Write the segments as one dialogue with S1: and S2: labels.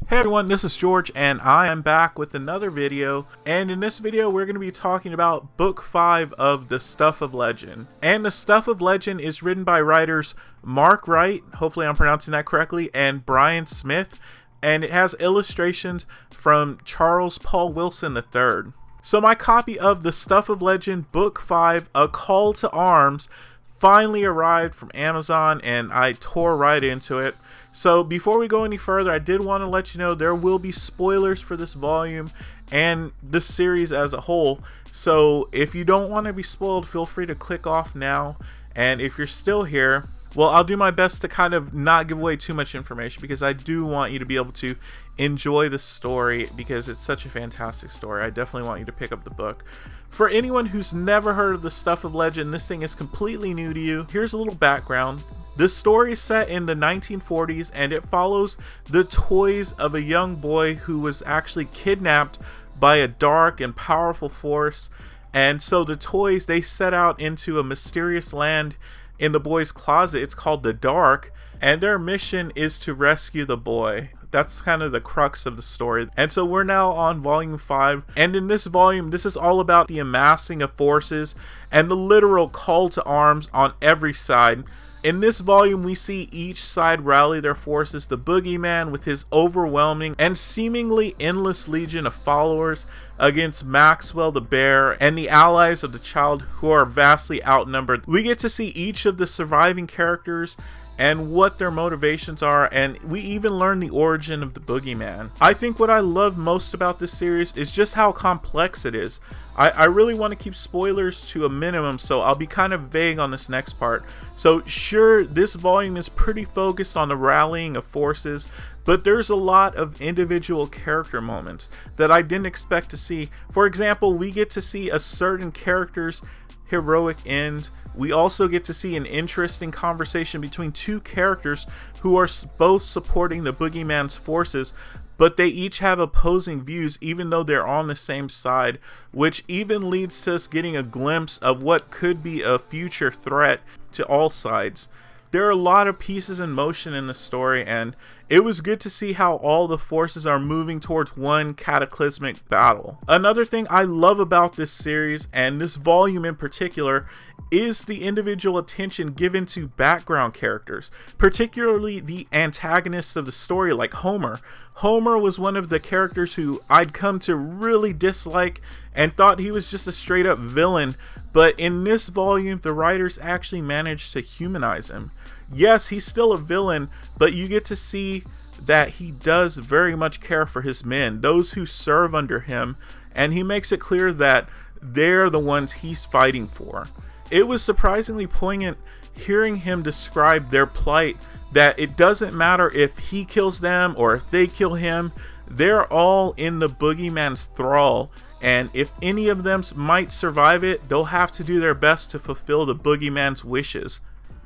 S1: Hey everyone, this is George and I am back with another video, and in this video we're going to be talking about Book 5 of The Stuff of Legend. And The Stuff of Legend is written by writers Mark Wright, hopefully I'm pronouncing that correctly, and Brian Smith, and it has illustrations from Charles Paul Wilson III. So my copy of The Stuff of Legend Book 5, A Call to Arms, finally arrived from Amazon and I tore right into it. So before we go any further, I did want to let you know there will be spoilers for this volume and the series as a whole. So if you don't want to be spoiled, feel free to click off now. And if you're still here, well, I'll do my best to kind of not give away too much information because I do want you to be able to enjoy the story because it's such a fantastic story. I definitely want you to pick up the book. For anyone who's never heard of The Stuff of Legend, this thing is completely new to you. Here's a little background. The story is set in the 1940s and it follows the toys of a young boy who was actually kidnapped by a dark and powerful force. And so the toys, they set out into a mysterious land in the boy's closet. It's called the Dark, and their mission is to rescue the boy. That's kind of the crux of the story. And so we're now on volume 5, and in this volume this is all about the amassing of forces and the literal call to arms on every side. In this volume, we see each side rally their forces. The Boogeyman with his overwhelming and seemingly endless legion of followers against Maxwell the Bear and the allies of the child who are vastly outnumbered. We get to see each of the surviving characters and what their motivations are, and we even learn the origin of the Boogeyman. I think what I love most about this series is just how complex it is. I really want to keep spoilers to a minimum, so I'll be kind of vague on this next part. So sure, this volume is pretty focused on the rallying of forces, but there's a lot of individual character moments that I didn't expect to see. For example, we get to see a certain character's heroic end. We also get to see an interesting conversation between two characters who are both supporting the Boogeyman's forces, but they each have opposing views even though they're on the same side, which even leads to us getting a glimpse of what could be a future threat to all sides. There are a lot of pieces in motion in the story, and it was good to see how all the forces are moving towards one cataclysmic battle. Another thing I love about this series, and this volume in particular, is the individual attention given to background characters, particularly the antagonists of the story like Homer. Homer was one of the characters who I'd come to really dislike and thought he was just a straight up villain, but in this volume the writers actually managed to humanize him. Yes, he's still a villain, but you get to see that he does very much care for his men, those who serve under him, and he makes it clear that they're the ones he's fighting for. It was surprisingly poignant hearing him describe their plight, that it doesn't matter if he kills them or if they kill him, they're all in the Boogeyman's thrall, and if any of them might survive it, they'll have to do their best to fulfill the Boogeyman's wishes.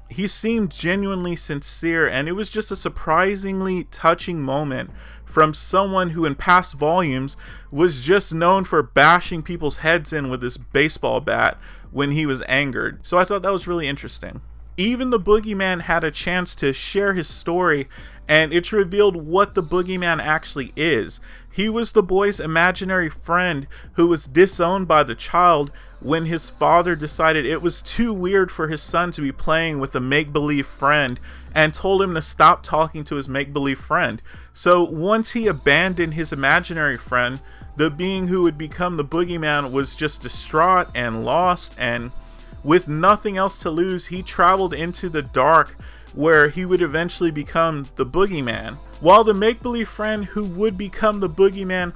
S1: He seemed genuinely sincere, and it was just a surprisingly touching moment from someone who in past volumes was just known for bashing people's heads in with his baseball bat when he was angered. So I thought that was really interesting. Even the Boogeyman had a chance to share his story, and it's revealed what the Boogeyman actually is. He was the boy's imaginary friend who was disowned by the child when his father decided it was too weird for his son to be playing with a make-believe friend and told him to stop talking to his make-believe friend. So once he abandoned his imaginary friend, the being who would become the Boogeyman was just distraught and lost, and with nothing else to lose, he traveled into the dark where he would eventually become the Boogeyman. While the make-believe friend who would become the Boogeyman,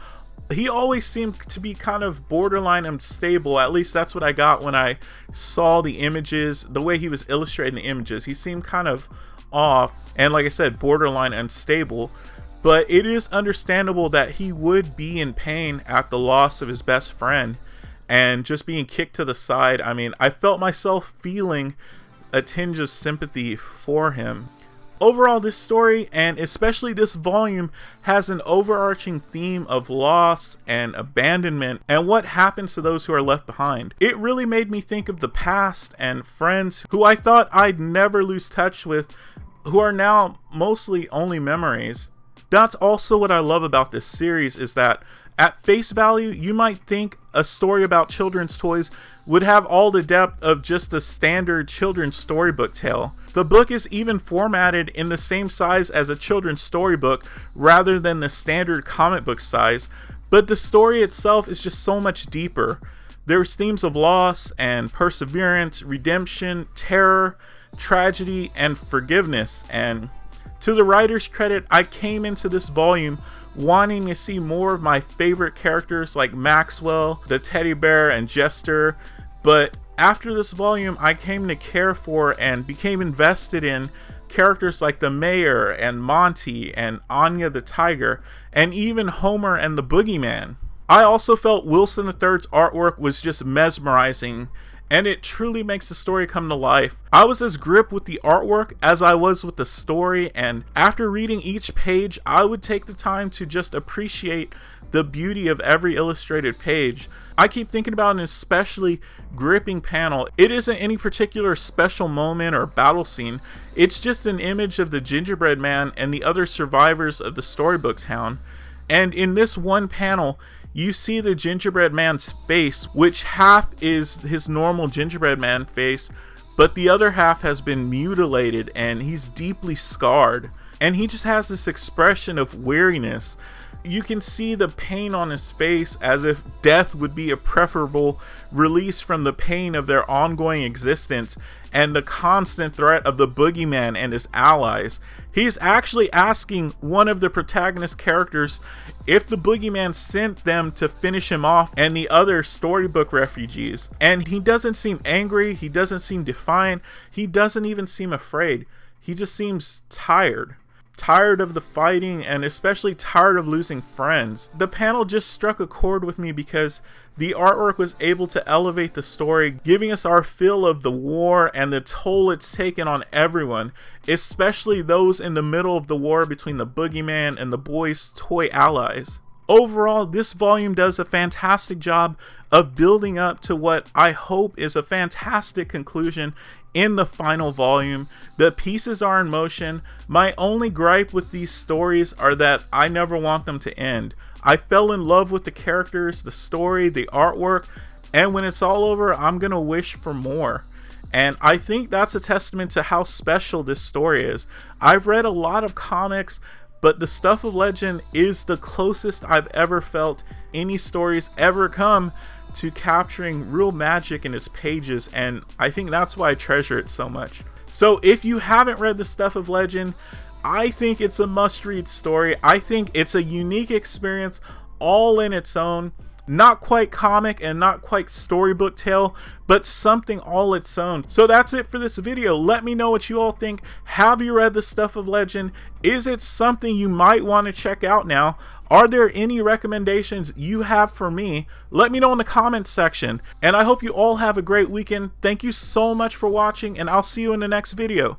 S1: he always seemed to be kind of borderline unstable. At least that's what I got when I saw the images, the way he was illustrating the images. He seemed kind of off and, like I said, borderline unstable. But it is understandable that he would be in pain at the loss of his best friend and just being kicked to the side. I mean, I felt myself feeling a tinge of sympathy for him. Overall, this story, and especially this volume, has an overarching theme of loss and abandonment and what happens to those who are left behind. It really made me think of the past and friends who I thought I'd never lose touch with, who are now mostly only memories. That's also what I love about this series, is that at face value, you might think a story about children's toys would have all the depth of just a standard children's storybook tale. The book is even formatted in the same size as a children's storybook rather than the standard comic book size, but the story itself is just so much deeper. There's themes of loss and perseverance, redemption, terror, tragedy, and forgiveness. And to the writer's credit, I came into this volume wanting to see more of my favorite characters like Maxwell, the teddy bear, and Jester, but after this volume, I came to care for and became invested in characters like the Mayor and Monty and Anya the Tiger, and even Homer and the Boogeyman. I also felt Wilson III's artwork was just mesmerizing, and it truly makes the story come to life. I was as gripped with the artwork as I was with the story, and after reading each page, I would take the time to just appreciate the beauty of every illustrated page. I keep thinking about an especially gripping panel. It isn't any particular special moment or battle scene. It's just an image of the gingerbread man and the other survivors of the storybook town. And in this one panel, you see the gingerbread man's face, which half is his normal gingerbread man face, but the other half has been mutilated and he's deeply scarred. And he just has this expression of weariness. You can see the pain on his face, as if death would be a preferable release from the pain of their ongoing existence and the constant threat of the Boogeyman and his allies. He's actually asking one of the protagonist characters if the Boogeyman sent them to finish him off and the other storybook refugees. And he doesn't seem angry, he doesn't seem defiant, he doesn't even seem afraid. He just seems tired. Tired of the fighting, and especially tired of losing friends. The panel just struck a chord with me because the artwork was able to elevate the story, giving us our fill of the war and the toll it's taken on everyone, especially those in the middle of the war between the Boogeyman and the boys' toy allies. Overall, this volume does a fantastic job of building up to what I hope is a fantastic conclusion in the final volume. The pieces are in motion. My only gripe with these stories are that I never want them to end. I fell in love with the characters, the story, the artwork, and when it's all over, I'm gonna wish for more. And I think that's a testament to how special this story is. I've read a lot of comics, but the Stuff of Legend is the closest I've ever felt any stories ever come to capturing real magic in its pages, and I think that's why I treasure it so much. So if you haven't read the Stuff of Legend, I think it's a must-read story. I think it's a unique experience all in its own. Not quite comic and not quite storybook tale, but something all its own. So that's it for this video. Let me know what you all think. Have you read the Stuff of Legend? Is it something you might want to check out now? Are there any recommendations you have for me? Let me know in the comments section. And I hope you all have a great weekend. Thank you so much for watching, and I'll see you in the next video.